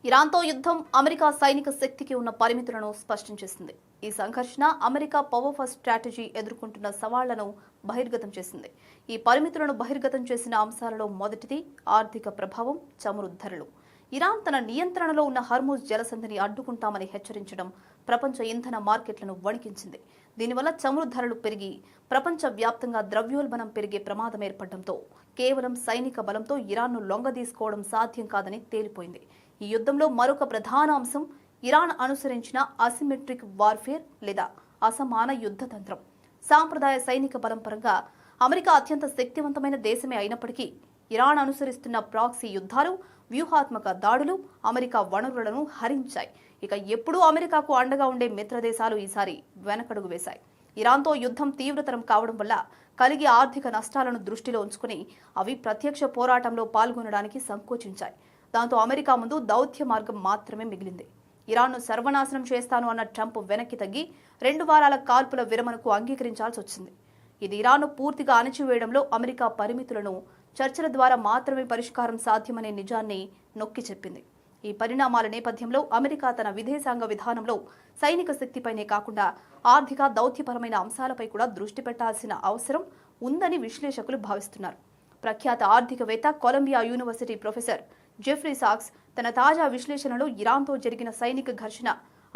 ఇరాన్తో యుద్ధం అమెరికా సైనిక శక్తికి ఉన్న పరిమితులను స్పష్టం చేసింది. ఈ సంఘర్షణ అమెరికా పవర్ ఫస్ట్ స్ట్రాటజీ ఎదుర్కొంటున్న సవాళ్లను బహిర్గతం చేసింది. ఈ పరిమితులను బహిర్గతం చేసిన అంశాలలో మొదటిది ఆర్థిక ప్రభావం, చమురు ధరలు. ఇరాన్ తన నియంత్రణలో ఉన్న హర్ముజ్ జలసంధిని అడ్డుకుంటామని హెచ్చరించడం ప్రపంచ ఇంధన మార్కెట్లను వణికించింది. దీనివల్ల చమురు ధరలు పెరిగి ప్రపంచ వ్యాప్తంగా ద్రవ్యోల్బణం పెరిగే ప్రమాదం ఏర్పడడంతో కేవలం సైనిక బలంతో ఇరాన్ను లొంగదీసుకోవడం సాధ్యం కాదని తేలిపోయింది. ఈ యుద్ధంలో మరొక ప్రధాన అంశం ఇరాన్ అనుసరించిన అసిమెట్రిక్ వార్ఫేర్ లేదా అసమాన యుద్ధ తంత్రం. సాంప్రదాయ సైనిక బలం పరంగా అమెరికా అత్యంత శక్తివంతమైన దేశమే అయినప్పటికీ ఇరాన్ అనుసరిస్తున్న ప్రాక్సీ యుద్ధాలు, వ్యూహాత్మక దాడులు అమెరికా వనరులను హరించాయి. ఇక ఎప్పుడూ అమెరికాకు అండగా ఉండే మిత్రదేశాలు ఈసారి వెనకడుగు వేశాయి. ఇరాన్తో యుద్ధం తీవ్రతరం కావడం వల్ల కలిగే ఆర్థిక నష్టాలను దృష్టిలో ఉంచుకుని అవి ప్రత్యక్ష పోరాటంలో పాల్గొనడానికి సంకోచించాయి. దాంతో అమెరికా ముందు దౌత్య మార్గం మాత్రమే మిగిలింది. ఇరాన్ను సర్వనాశనం చేస్తాను అన్న ట్రంప్ వెనక్కి తగ్గి 2 వారాల కాల్పుల విరమణకు అంగీకరించాల్సి వచ్చింది. ఇది ఇరాన్ను పూర్తిగా అణచివేయడంలో అమెరికా పరిమితులను చర్చల ద్వారా మాత్రమే పరిష్కారం సాధ్యమనే నిజాన్ని నొక్కి చెప్పింది. ఈ పరిణామాల నేపథ్యంలో అమెరికా తన విదేశాంగ విధానంలో సైనిక శక్తిపైనే కాకుండా ఆర్థిక, దౌత్యపరమైన అంశాలపై కూడా దృష్టి పెట్టాల్సిన అవసరం ఉందని విశ్లేషకులు భావిస్తున్నారు. ప్రఖ్యాత ఆర్థికవేత్త, కొలంబియా యూనివర్సిటీ ప్రొఫెసర్ జెఫ్రీ సాక్స్ తన తాజా విశ్లేషణలో ఇరాన్తో జరిగిన సైనిక ఘర్షణ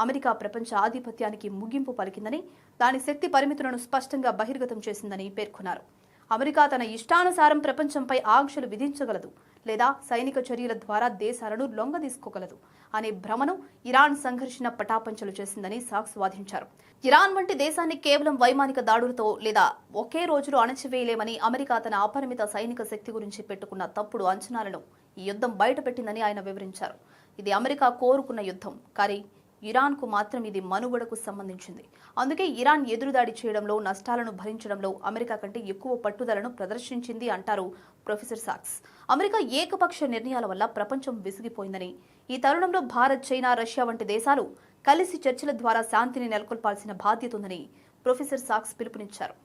అమెరికా ప్రపంచ ఆధిపత్యానికి ముగింపు పలికిందని, దాని శక్తి పరిమితులను స్పష్టంగా బహిర్గతం చేసిందని పేర్కొన్నారు. అమెరికా తన ఇష్టానుసారం ప్రపంచంపై ఆంక్షలు విధించగలదు లేదా సైనిక చర్యల ద్వారా దేశాలను లొంగదీసుకోగలదు అనే భ్రమను ఇరాన్ సంఘర్షణ పటాపంచలు చేసిందని సాక్స్ వాదించారు. ఇరాన్ వంటి దేశాన్ని కేవలం వైమానిక దాడులతో లేదా ఒకే రోజులో అణచివేయలేమని అమెరికా తన అపరిమిత సైనిక శక్తి గురించి పెట్టుకున్న తప్పుడు అంచనాలను ఈ యుద్ధం బయటపెట్టిందని ఆయన వివరించారు. ఇది అమెరికా కోరుకున్న యుద్ధం, కానీ ఇరాన్కు మాత్రం ఇది మనుగడకు సంబంధించింది. అందుకే ఇరాన్ ఎదురుదాడి చేయడంలో, నష్టాలను భరించడంలో అమెరికా కంటే ఎక్కువ పట్టుదలను ప్రదర్శించింది అంటారు ప్రొఫెసర్ సాక్స్. అమెరికా ఏకపక్ష నిర్ణయాల వల్ల ప్రపంచం విసిగిపోయిందని, ఈ తరుణంలో భారత్, చైనా, రష్యా వంటి దేశాలు కలిసి చర్చల ద్వారా శాంతిని నెలకొల్పాల్సిన బాధ్యత ఉందని ప్రొఫెసర్ సాక్స్ పిలుపునిచ్చారు.